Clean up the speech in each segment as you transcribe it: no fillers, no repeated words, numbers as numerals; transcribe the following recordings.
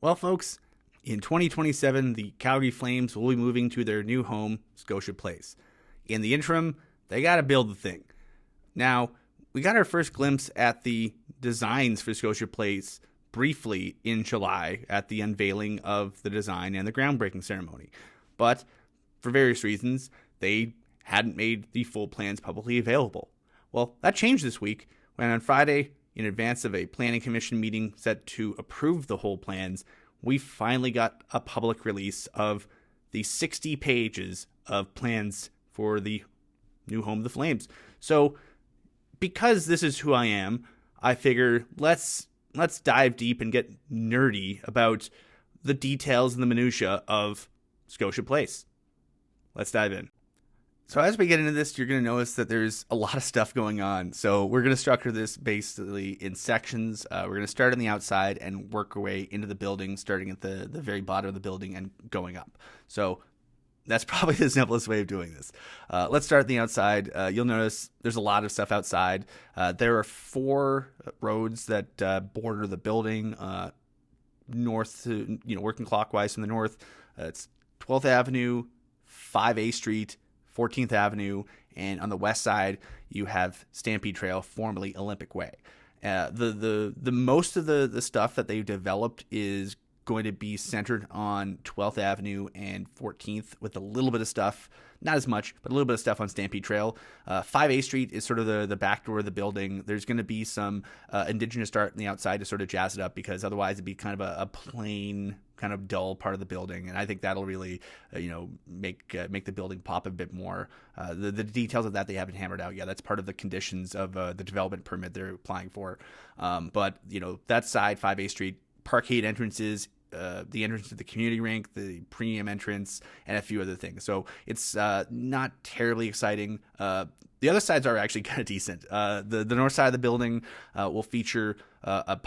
Well, folks, in 2027, the Calgary Flames will be moving to their new home, Scotia Place. In the interim, they got to build the thing. Now, we got our first glimpse at the designs for Scotia Place briefly in July at the unveiling of the design and the groundbreaking ceremony. But for various reasons, they hadn't made the full plans publicly available. Well, that changed this week when on Friday, in advance of a planning commission meeting set to approve the whole plans, we finally got a public release of the 60 pages of plans for the new home of the Flames. So, because this is who I am, I figure let's dive deep and get nerdy about the details and the minutia of Scotia Place. Let's dive in. So as we get into this, you're going to notice that there's a lot of stuff going on. So we're going to structure this basically in sections. We're going to start on the outside and work our way into the building, starting at the very bottom of the building and going up. So that's probably the simplest way of doing this. Let's start at the outside. You'll notice there's a lot of stuff outside. There are 4 roads that border the building, north to, working clockwise from the north. It's 12th Avenue, 5A Street, 14th Avenue, and on the west side you have Stampede Trail, formerly Olympic Way. The most of the stuff that they've developed is going to be centered on 12th Avenue and 14th, with a little bit of stuff, not as much, but a little bit of stuff on Stampede Trail. 5A Street is sort of the back door of the building. There's going to be some indigenous art on the outside to sort of jazz it up, because otherwise it'd be kind of a plain, kind of dull part of the building, and I think that'll really make the building pop a bit more. The details of that they haven't hammered out yet. That's part of the conditions of the development permit they're applying for. But that side, 5A Street, parkade entrances, the entrance to the community rink, the premium entrance, and a few other things. So it's not terribly exciting. The other sides are actually kind of decent. The north side of the building will feature a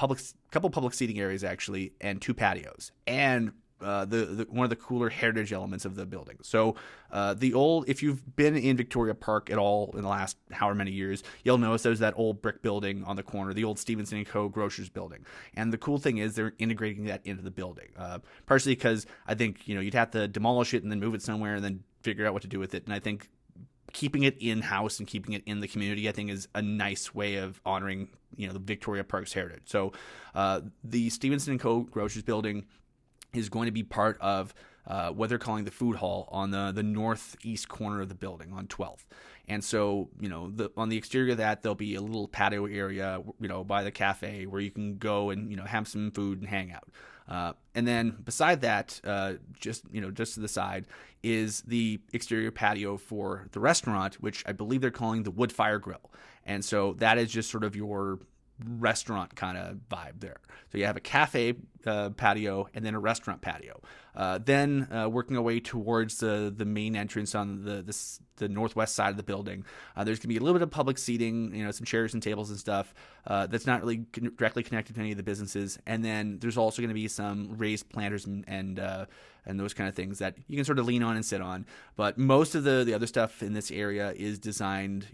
couple public seating areas actually, and 2 patios, and the one of the cooler heritage elements of the building. So if you've been in Victoria Park at all in the last however many years, you'll notice there's that old brick building on the corner, the old Stevenson & Co. Grocers building. And the cool thing is they're integrating that into the building, partially because I think you'd have to demolish it and then move it somewhere and then figure out what to do with it. And I think keeping it in-house and keeping it in the community, I think, is a nice way of honoring the Victoria Park's heritage. So the Stevenson & Co. Grocers building is going to be part of what they're calling the food hall on the northeast corner of the building on 12th. And so, on the exterior of that, there'll be a little patio area, by the cafe where you can go and, have some food and hang out. And then beside that, just to the side, is the exterior patio for the restaurant, which I believe they're calling the Wood Fire Grill. And so that is just sort of your restaurant kind of vibe there. So you have a cafe patio and then a restaurant patio. Then working our way towards the main entrance on the northwest side of the building, there's going to be a little bit of public seating, some chairs and tables and stuff that's not really directly connected to any of the businesses. And then there's also going to be some raised planters and those kind of things that you can sort of lean on and sit on. But most of the other stuff in this area is designed,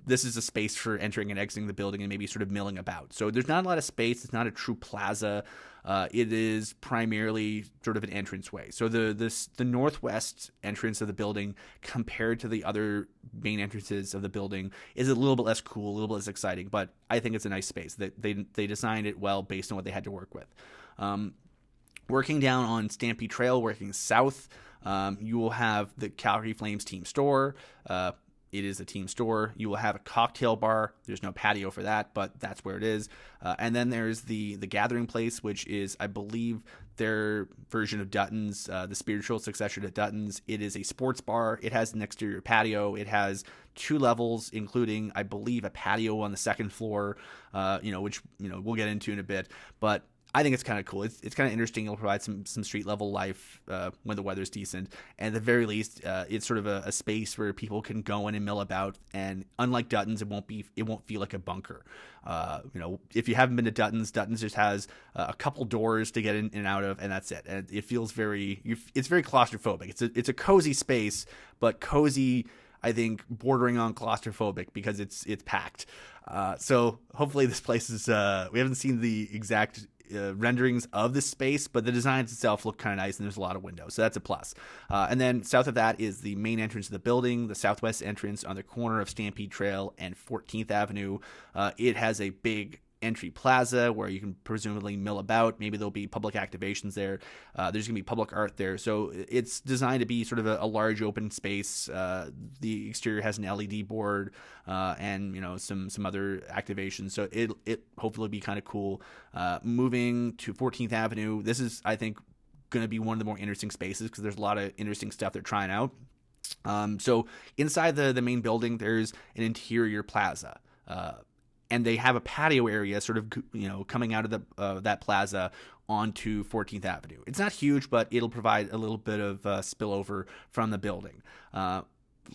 this is a space for entering and exiting the building and maybe sort of milling about. So there's not a lot of space. It's not a true plaza. It is primarily sort of an entranceway. So the northwest entrance of the building compared to the other main entrances of the building is a little bit less cool, a little bit less exciting, but I think it's a nice space. They designed it well based on what they had to work with. Working down on Stampede Trail, working south, you will have the Calgary Flames team store. It is a team store. You will have a cocktail bar. There's no patio for that, but that's where it is. And then there's the gathering place, which is, I believe, their version of Dutton's, the spiritual successor to Dutton's. It is a sports bar. It has an exterior patio. It has 2 levels, including, I believe, a patio on the second floor, which we'll get into in a bit. But I think it's kind of cool. It's kind of interesting. It'll provide some street level life when the weather's decent. And at the very least, it's sort of a space where people can go in and mill about. And unlike Dutton's, it won't feel like a bunker. If you haven't been to Dutton's just has a couple doors to get in and out of, and that's it. And it feels it's very claustrophobic. It's a cozy space, but cozy, I think, bordering on claustrophobic because it's packed. So hopefully this place is, we haven't seen the exact renderings of the space, but the designs itself look kind of nice, and there's a lot of windows, so that's a plus. And then south of that is the main entrance of the building, the southwest entrance on the corner of Stampede Trail and 14th Avenue. It has a big entry plaza where you can presumably mill about. Maybe there'll be public activations there. There's going to be public art there. So it's designed to be sort of a large open space. The exterior has an LED board and some other activations. So it hopefully will be kind of cool. Moving to 14th Avenue, this is, I think, going to be one of the more interesting spaces because there's a lot of interesting stuff they're trying out. So inside the main building, there's an interior plaza. And they have a patio area sort of, coming out of that plaza onto 14th Avenue. It's not huge, but it'll provide a little bit of spillover from the building.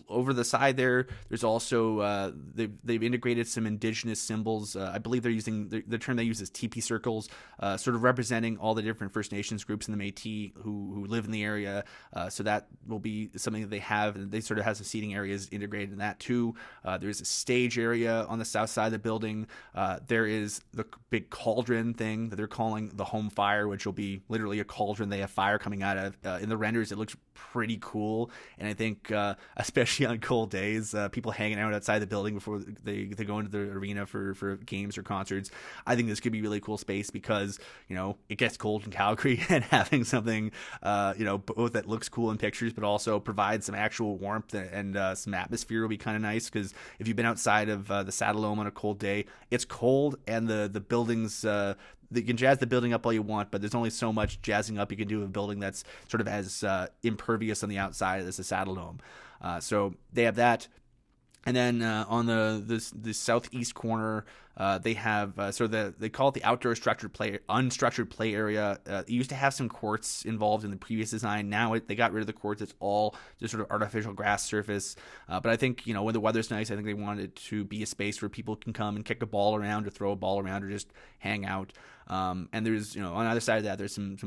Over the side there's also they've integrated some indigenous symbols. I believe they're using the term they use is teepee circles, sort of representing all the different First Nations groups in the Métis who live in the area. So that will be something that they have, and they sort of have some seating areas integrated in that too. There's a stage area on the south side of the building. There is the big cauldron thing that they're calling the home fire, which will be literally a cauldron they have fire coming out of. In the renders, it looks pretty cool, and I think especially on cold days, people hanging out outside the building before they go into the arena for games or concerts. I think this could be really cool space because, it gets cold in Calgary, and having something, both that looks cool in pictures, but also provides some actual warmth and some atmosphere will be kind of nice. Because if you've been outside of the Saddle Dome on a cold day, it's cold, and the buildings, you can jazz the building up all you want, but there's only so much jazzing up you can do with a building that's sort of as impervious on the outside as the Saddle Dome. So they have that. And then on the southeast corner, they have they call it the outdoor unstructured play area. It used to have some courts involved in the previous design. Now they got rid of the courts. It's all just sort of artificial grass surface. But I think, when the weather's nice, I think they wanted it to be a space where people can come and kick a ball around or throw a ball around or just hang out. And there's, on either side of that, there's some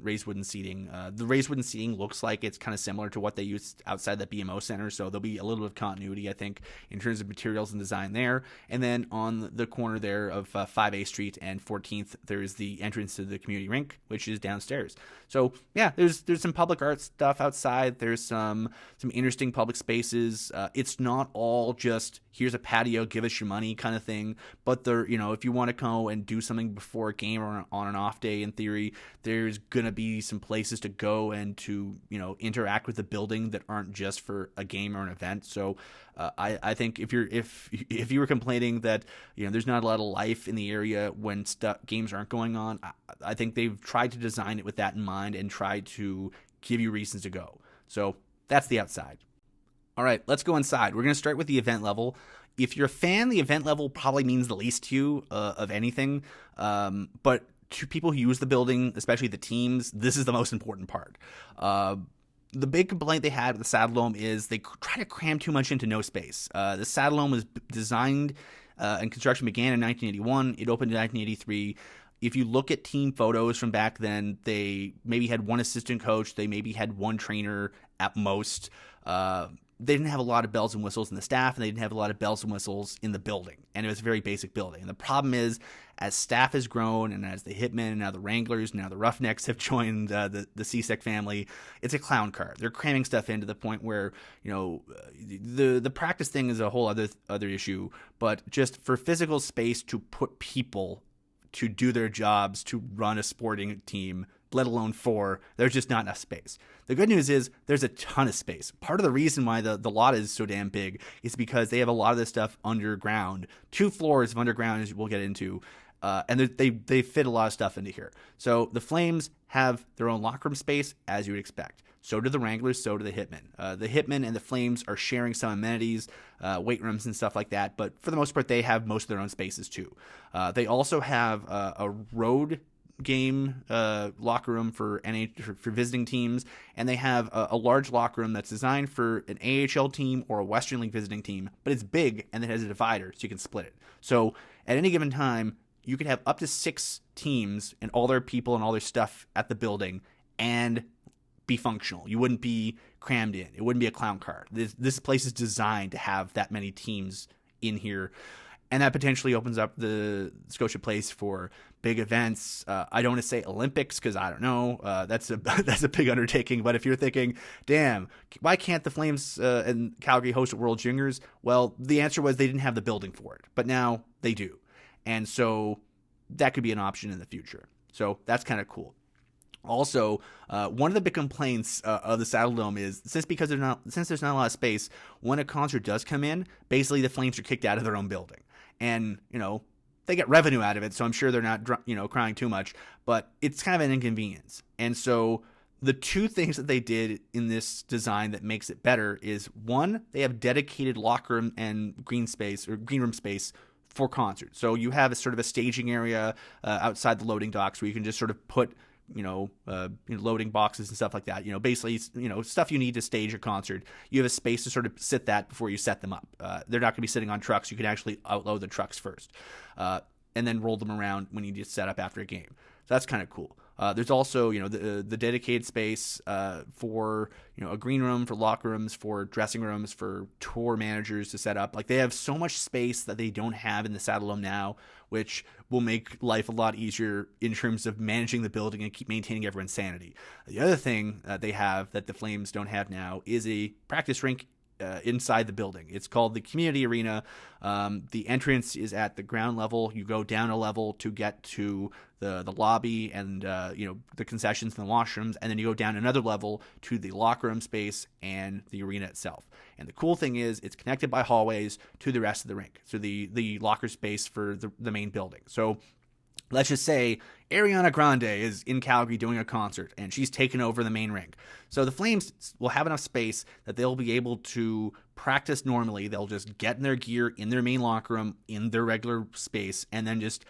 raised wooden seating. The raised wooden seating looks like it's kind of similar to what they used outside the BMO Center, so there'll be a little bit of continuity, I think, in terms of materials and design there. And then on the corner there of 5A Street and 14th, there's the entrance to the community rink, which is downstairs. So yeah, there's some public art stuff outside. There's some interesting public spaces. It's not all just here's a patio, give us your money kind of thing. But there, if you want to go and do something before a game or on an off day, in theory, there's gonna be some places to go and to interact with the building that aren't just for a game or an event. So I think if you were complaining that there's not a lot of life in the area when games aren't going on, I think they've tried to design it with that in mind and tried to give you reasons to go. So that's the outside. All right, let's go inside. We're going to start with the event level. If you're a fan, the event level probably means the least to you of anything. But to people who use the building, especially the teams, this is the most important part. The big complaint they had with the Saddle Dome is they try to cram too much into no space. The Saddle Dome was designed and construction began in 1981. It opened in 1983. If you look at team photos from back then, they maybe had one assistant coach. They maybe had one trainer at most. They didn't have a lot of bells and whistles in the staff, and they didn't have a lot of bells and whistles in the building. And it was a very basic building. And the problem is, as staff has grown, and as the Hitmen, and now the Wranglers, now the Roughnecks have joined the CSEC family, it's a clown car. They're cramming stuff in to the point where, the practice thing is a whole other issue. But just for physical space to put people to do their jobs, to run a sporting team, let alone four, there's just not enough space. The good news is there's a ton of space. Part of the reason why the lot is so damn big is because they have a lot of this stuff underground, 2 floors of underground, as we'll get into, and they fit a lot of stuff into here. So the Flames have their own locker room space, as you would expect. So do the Wranglers, so do the Hitmen. The Hitmen and the Flames are sharing some amenities, weight rooms and stuff like that, but for the most part, they have most of their own spaces too. They also have a road game locker room for visiting teams, and they have a large locker room that's designed for an AHL team or a Western League visiting team, but it's big and it has a divider so you can split it. So at any given time, you could have up to 6 teams and all their people and all their stuff at the building and be functional. You wouldn't be crammed in. It wouldn't be a clown car. This place is designed to have that many teams in here. And that potentially opens up the Scotia Place for big events. I don't want to say Olympics because I don't know. That's a that's a big undertaking. But if you're thinking, damn, why can't the Flames and Calgary host World Juniors? Well, the answer was they didn't have the building for it, but now they do, and so that could be an option in the future. So that's kind of cool. Also, one of the big complaints of the Saddle Dome is since there's not a lot of space, when a concert does come in, basically the Flames are kicked out of their own building, and they get revenue out of it, so I'm sure they're not crying too much, but it's kind of an inconvenience. And so the two things that they did in this design that makes it better is, one, they have dedicated locker room and green room space for concerts. So you have a sort of a staging area outside the loading docks where you can just sort of put loading boxes and stuff like that. Basically, stuff you need to stage a concert. You have a space to sort of sit that before you set them up. They're not going to be sitting on trucks. You can actually outload the trucks first, and then roll them around when you need to set up after a game. So that's kind of cool. There's also, the dedicated space for, a green room, for locker rooms, for dressing rooms, for tour managers to set up. Like, they have so much space that they don't have in the Saddle Dome now, which will make life a lot easier in terms of managing the building and keep maintaining everyone's sanity. The other thing they have that the Flames don't have now is a practice rink inside the building. It's called the Community Arena. The entrance is at the ground level. You go down a level to get to the lobby and the concessions and the washrooms, and then you go down another level to the locker room space and the arena itself. And the cool thing is it's connected by hallways to the rest of the rink, so the locker space for the main building. So let's just say Ariana Grande is in Calgary doing a concert and she's taken over the main rink. So the Flames will have enough space that they'll be able to practice normally. They'll just get in their gear in their main locker room in their regular space and then just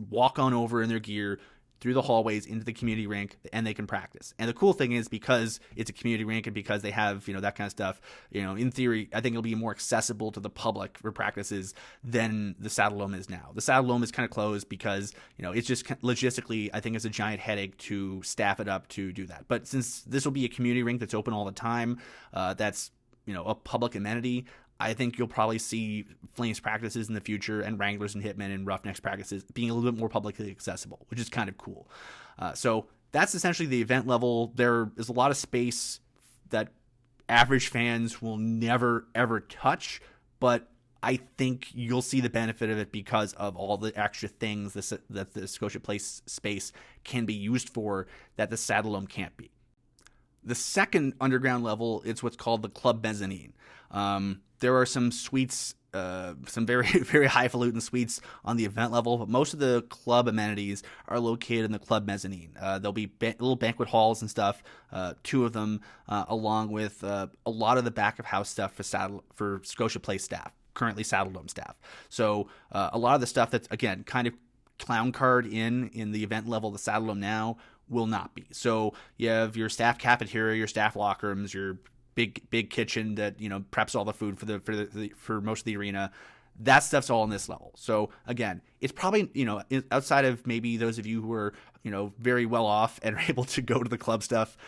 walk on over in their gear through the hallways into the community rink, and they can practice. And the cool thing is, because it's a community rink and because they have, that kind of stuff, in theory, I think it'll be more accessible to the public for practices than the Saddle Dome is now. The Saddle Dome is kind of closed because, it's just logistically, I think it's a giant headache to staff it up to do that. But since this will be a community rink that's open all the time, that's, a public amenity, I think you'll probably see Flames practices in the future and Wranglers and Hitmen and Roughnecks practices being a little bit more publicly accessible, which is kind of cool. So that's essentially the event level. There is a lot of space that average fans will never, ever touch, but I think you'll see the benefit of it because of all the extra things that the Scotia Place space can be used for that the Saddle Dome can't be. The second underground level is what's called the Club Mezzanine. There are some suites, some very, very highfalutin suites on the event level, but most of the club amenities are located in the Club Mezzanine. There'll be little banquet halls and stuff, two of them, along with a lot of the back of house stuff for Scotia Place staff, currently Saddle Dome staff. So a lot of the stuff that's, again, kind of clown card in the event level of the Saddle Dome now will not be. So you have your staff cafeteria, your staff locker rooms, your big kitchen that preps all the food for most of the arena. That stuff's all on this level. So again, it's probably outside of maybe those of you who are very well off and are able to go to the club stuff,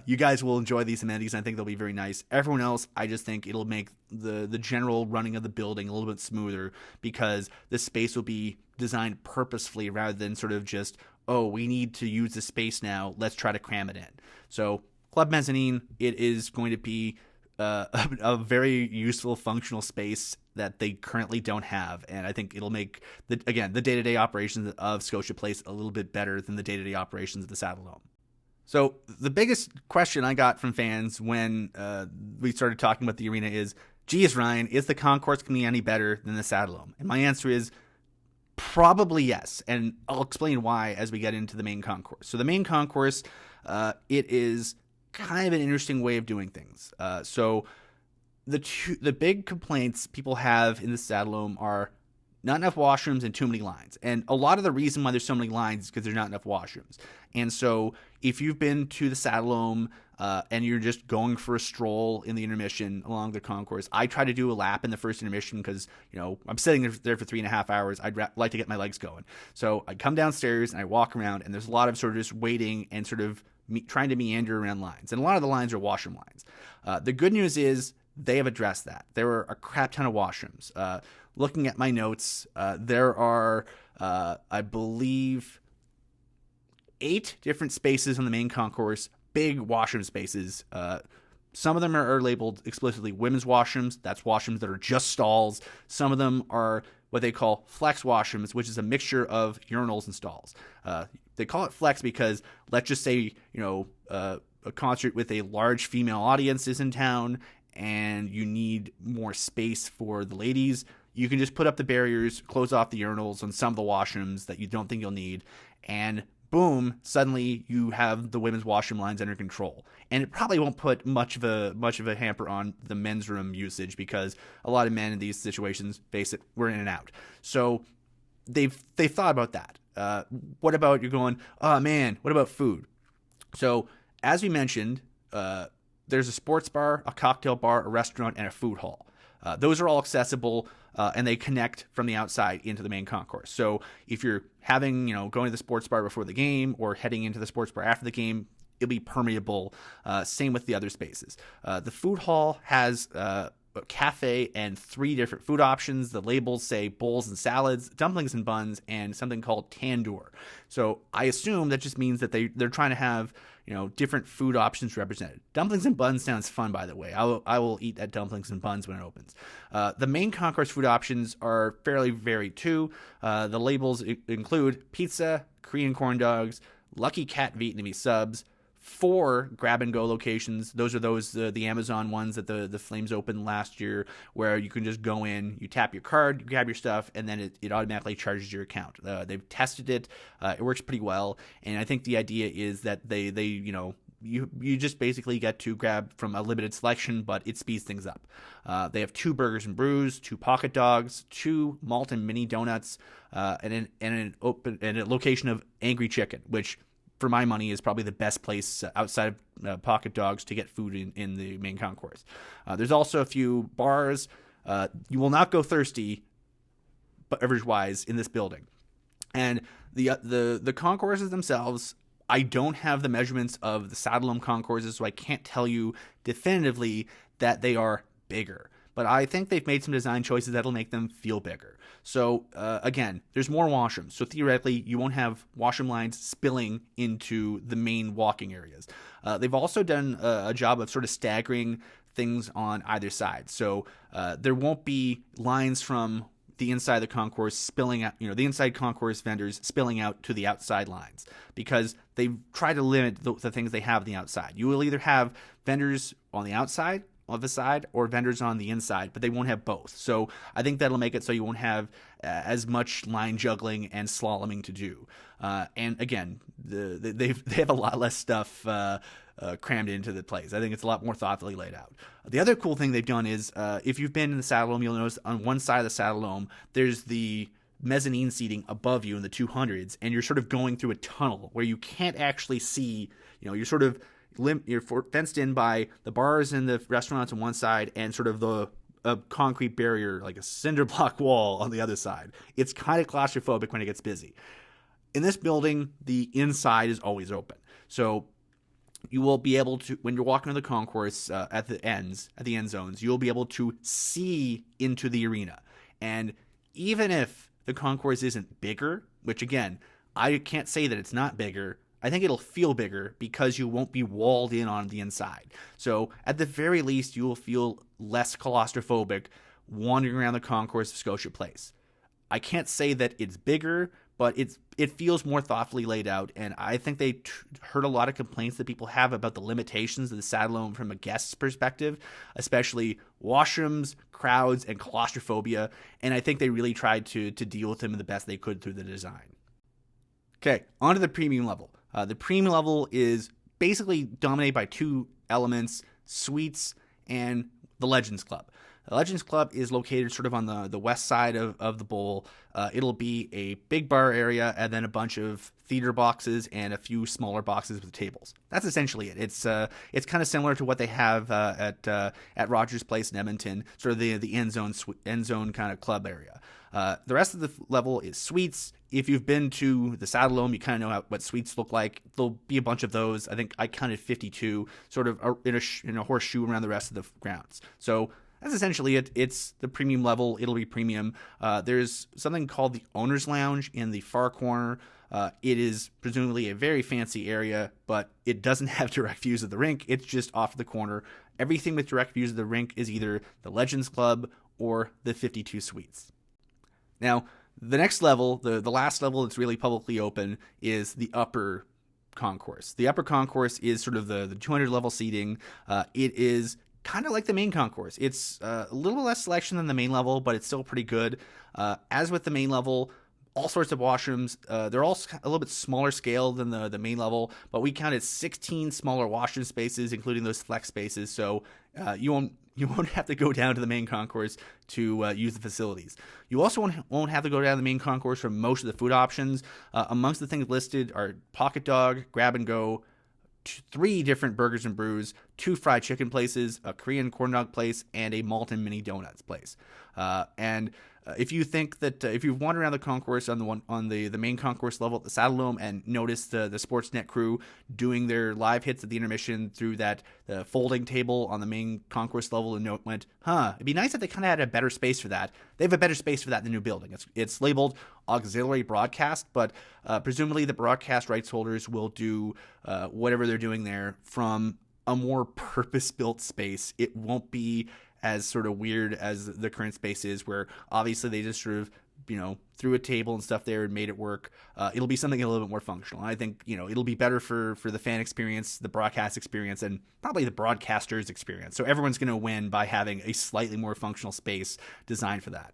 you guys will enjoy these amenities, and I think they'll be very nice. Everyone else, I just think it'll make the general running of the building a little bit smoother because the space will be designed purposefully rather than sort of just, oh, we need to use the space now, let's try to cram it in. So Club Mezzanine, it is going to be a very useful functional space that they currently don't have, and I think it'll make the day-to-day operations of Scotia Place a little bit better than the day-to-day operations of the Saddle Dome. So the biggest question I got from fans when we started talking about the arena is, geez, Ryan, is the concourse going to be any better than the Saddle Dome? And my answer is probably yes, and I'll explain why as we get into the main concourse. So the main concourse, it is kind of an interesting way of doing things. So the big complaints people have in the Saddle Dome are not enough washrooms and too many lines. And a lot of the reason why there's so many lines is because there's not enough washrooms. And so if you've been to the Saddle Dome and you're just going for a stroll in the intermission along the concourse, I try to do a lap in the first intermission because, I'm sitting there for 3.5 hours. I'd like to get my legs going. So I come downstairs and I walk around, and there's a lot of sort of just waiting and sort of trying to meander around lines. And a lot of the lines are washroom lines. The good news is they have addressed that. There are a crap ton of washrooms. Looking at my notes, there are, I believe, 8 different spaces on the main concourse, big washroom spaces. Some of them are labeled explicitly women's washrooms. That's washrooms that are just stalls. Some of them are what they call flex washrooms, which is a mixture of urinals and stalls. They call it flex because let's just say, a concert with a large female audience is in town and you need more space for the ladies. You can just put up the barriers, close off the urinals on some of the washrooms that you don't think you'll need, and boom, suddenly you have the women's washroom lines under control. And it probably won't put much of a hamper on the men's room usage because a lot of men in these situations, face it, we're in and out. So they've thought about that. What about you're going, oh man, what about food? So as we mentioned, there's a sports bar, a cocktail bar, a restaurant, and a food hall. Those are all accessible, and they connect from the outside into the main concourse. So if you're going to the sports bar before the game or heading into the sports bar after the game, it'll be permeable. Same with the other spaces. The food hall has a cafe and 3 different food options. The labels say bowls and salads, dumplings and buns, and something called tandoor. So I assume that just means that they're trying to have different food options represented. Dumplings and buns sounds fun, by the way. I will eat at dumplings and buns when it opens. The main concourse food options are fairly varied too. The labels include pizza, Korean corn dogs, Lucky Cat Vietnamese subs, 4 grab-and-go locations. Those are the Amazon ones that the Flames opened last year, where you can just go in, you tap your card, you grab your stuff, and then it automatically charges your account. They've tested it. It works pretty well, and I think the idea is that you just basically get to grab from a limited selection, but it speeds things up. They have 2 burgers and brews, 2 Pocket Dawgs, 2 malt and mini donuts, and a location of Angry Chicken, which for my money is probably the best place outside of Pocket Dawgs to get food in the main concourse. There's also a few bars. You will not go thirsty, beverage-wise, in this building. And the concourses themselves, I don't have the measurements of the Saddledome concourses, so I can't tell you definitively that they are bigger. But I think they've made some design choices that'll make them feel bigger. So again, there's more washrooms. So theoretically, you won't have washroom lines spilling into the main walking areas. They've also done a job of sort of staggering things on either side. So there won't be lines from the inside of the concourse spilling out, the inside concourse vendors spilling out to the outside lines, because they try to limit the things they have on the outside. You will either have vendors on the outside of the side or vendors on the inside, but they won't have both. So I think that'll make it so you won't have as much line juggling and slaloming to do. And again, they have a lot less stuff crammed into the place. I think it's a lot more thoughtfully laid out. The other cool thing they've done is, if you've been in the Saddledome, you'll notice on one side of the Saddledome, there's the mezzanine seating above you in the 200s, and you're sort of going through a tunnel where you can't actually see, you're sort of you're fenced in by the bars and the restaurants on one side and sort of a concrete barrier, like a cinder block wall on the other side. It's kind of claustrophobic when it gets busy. In this building, the inside is always open. So you will be able to, when you're walking to the concourse at the end zones, you'll be able to see into the arena. And even if the concourse isn't bigger, which again, I can't say that it's not bigger, I think it'll feel bigger because you won't be walled in on the inside. So at the very least, you will feel less claustrophobic wandering around the concourse of Scotia Place. I can't say that it's bigger, but it feels more thoughtfully laid out, and I think they heard a lot of complaints that people have about the limitations of the Saddledome from a guest's perspective, especially washrooms, crowds, and claustrophobia, and I think they really tried to deal with them the best they could through the design. Okay, on to the premium level. The premium level is basically dominated by 2 elements, suites and the Legends Club. The Legends Club is located sort of on the west side of the bowl. It'll be a big bar area and then a bunch of theater boxes and a few smaller boxes with tables. That's essentially it. It's kind of similar to what they have at Rogers Place in Edmonton, sort of the end zone kind of club area. The rest of the level is suites. If you've been to the Saddledome, you kind of know what suites look like. There'll be a bunch of those. I think I counted 52, sort of in a horseshoe around the rest of the grounds. So that's essentially it. It's the premium level. It'll be premium. There's something called the Owner's Lounge in the far corner It is presumably a very fancy area, but it doesn't have direct views of the rink. It's just off the corner. Everything with direct views of the rink is either the Legends Club or the 52 Suites. Now, the next level, the last level that's really publicly open, is the upper concourse. The upper concourse is sort of the 200 level seating. It is kind of like the main concourse. It's a little less selection than the main level, but it's still pretty good. As with the main level, all sorts of washrooms. They're all a little bit smaller scale than the main level, but we counted 16 smaller washroom spaces, including those flex spaces. So you won't have to go down to the main concourse to use the facilities. You also won't have to go down to the main concourse for most of the food options. Amongst the things listed are Pocket Dog, Grab and Go, 3 different burgers and brews, 2 fried chicken places, a Korean corn dog place, and a malt and mini donuts place. If you think that if you've wandered around the concourse on the main concourse level at the Saddle Dome and noticed the Sportsnet crew doing their live hits at the intermission through that folding table on the main concourse level, and went, it'd be nice if they kind of had a better space for that. They have a better space for that in the new building. It's labeled auxiliary broadcast, but presumably the broadcast rights holders will do whatever they're doing there from a more purpose-built space. It won't be as sort of weird as the current space is, where obviously they just sort of, threw a table and stuff there and made it work. It'll be something a little bit more functional. And I think, it'll be better for the fan experience, the broadcast experience, and probably the broadcaster's experience. So everyone's going to win by having a slightly more functional space designed for that.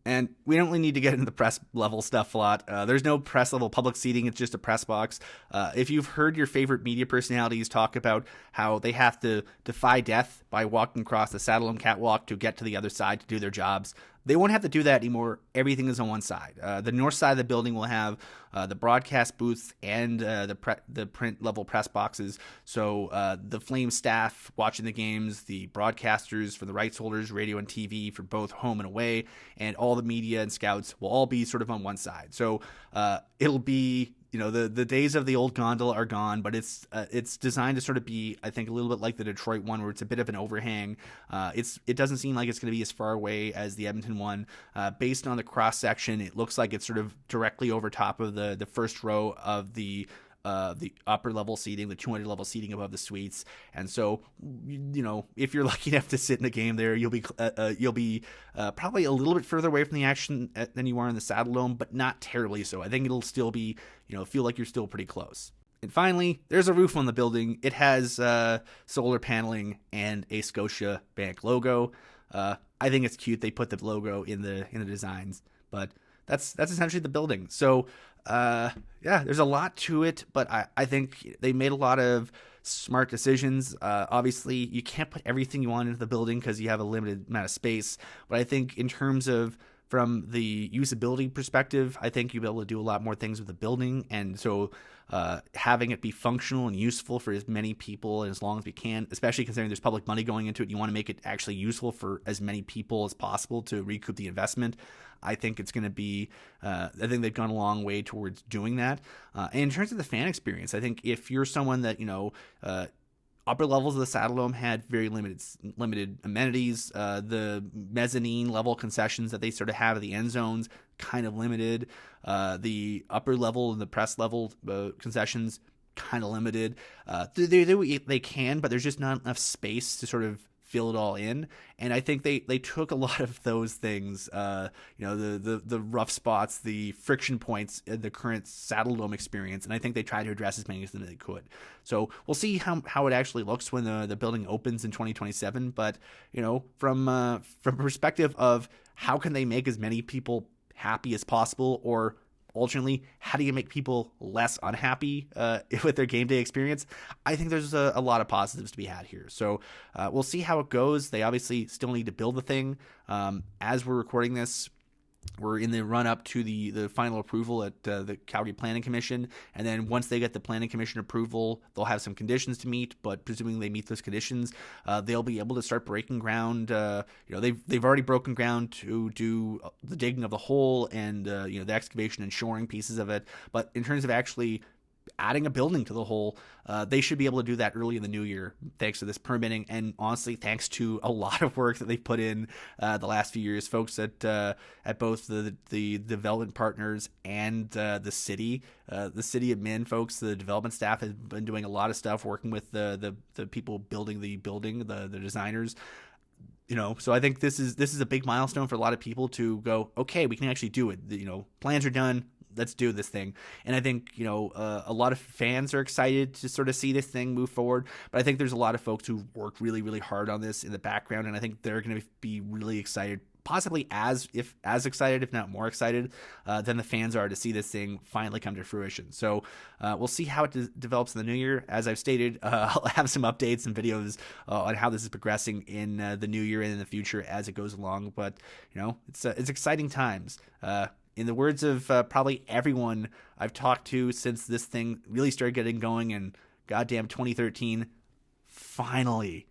And we don't really need to get into the press level stuff a lot. There's no press level public seating. It's just a press box. If you've heard your favorite media personalities talk about how they have to defy death by walking across the Saddle Dome catwalk to get to the other side to do their jobs, they won't have to do that anymore. Everything is on one side. The north side of the building will have the broadcast booths and the print level press boxes. So the Flames staff watching the games, the broadcasters for the rights holders, radio and TV for both home and away, and all the media and scouts will all be sort of on one side. So it'll be, the days of the old gondola are gone, but it's designed to sort of be, I think, a little bit like the Detroit one, where it's a bit of an overhang. It doesn't seem like it's going to be as far away as the Edmonton one. Based on the cross section, it looks like it's sort of directly over top of the first row of the upper level seating, the 200 level seating above the suites. And so, if you're lucky enough to sit in the game there, you'll be probably a little bit further away from the action than you are in the Saddle Dome, but not terribly so. I think it'll still be, feel like you're still pretty close. And finally, there's a roof on the building. It has solar paneling and a Scotia Bank logo. I think it's cute they put the logo in the designs, but that's essentially the building. So there's a lot to it, but I think they made a lot of smart decisions. Obviously, you can't put everything you want into the building because you have a limited amount of space, but I think in terms of from the usability perspective, I think you'll be able to do a lot more things with the building. And so having it be functional and useful for as many people as long as we can, especially considering there's public money going into it, you want to make it actually useful for as many people as possible to recoup the investment. I think it's going to be, I think they've gone a long way towards doing that. And in terms of the fan experience, I think if you're someone that, upper levels of the Saddle Dome had very limited amenities. The mezzanine level concessions that they sort of have at the end zones, kind of limited. The upper level and the press level concessions, kind of limited. They can, but there's just not enough space to sort of fill it all in. And I think they took a lot of those things, the rough spots, the friction points in the current Saddle Dome experience, and I think they tried to address as many as they could. So we'll see how it actually looks when the building opens in 2027. But from a perspective of how can they make as many people happy as possible, or alternately, how do you make people less unhappy with their game day experience? I think there's a lot of positives to be had here. So we'll see how it goes. They obviously still need to build the thing. As we're recording this, we're in the run-up to the final approval at the Calgary Planning Commission, and then once they get the Planning Commission approval, they'll have some conditions to meet, but presuming they meet those conditions, they'll be able to start breaking ground. They've already broken ground to do the digging of the hole and the excavation and shoring pieces of it, but in terms of actually adding a building to the whole. They should be able to do that early in the new year, thanks to this permitting, and honestly, thanks to a lot of work that they've put in the last few years. Folks at both the development partners and the city admin folks, the development staff has been doing a lot of stuff, working with the people building the building, the designers. So I think this is a big milestone for a lot of people to go, okay, we can actually do it. Plans are done. Let's do this thing. And I think, a lot of fans are excited to sort of see this thing move forward. But I think there's a lot of folks who worked really, really hard on this in the background. And I think they're going to be really excited, possibly as excited, if not more excited, than the fans are to see this thing finally come to fruition. So we'll see how it develops in the new year. As I've stated, I'll have some updates and videos on how this is progressing in the new year and in the future as it goes along. But, it's exciting times. In the words of probably everyone I've talked to since this thing really started getting going in goddamn 2013, finally,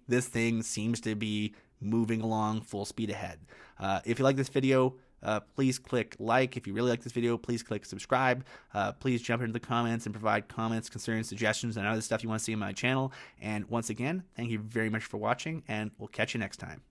this thing seems to be moving along full speed ahead. If you like this video, please click like. If you really like this video, please click subscribe. Please jump into the comments and provide comments, concerns, suggestions, and other stuff you want to see on my channel. And once again, thank you very much for watching, and we'll catch you next time.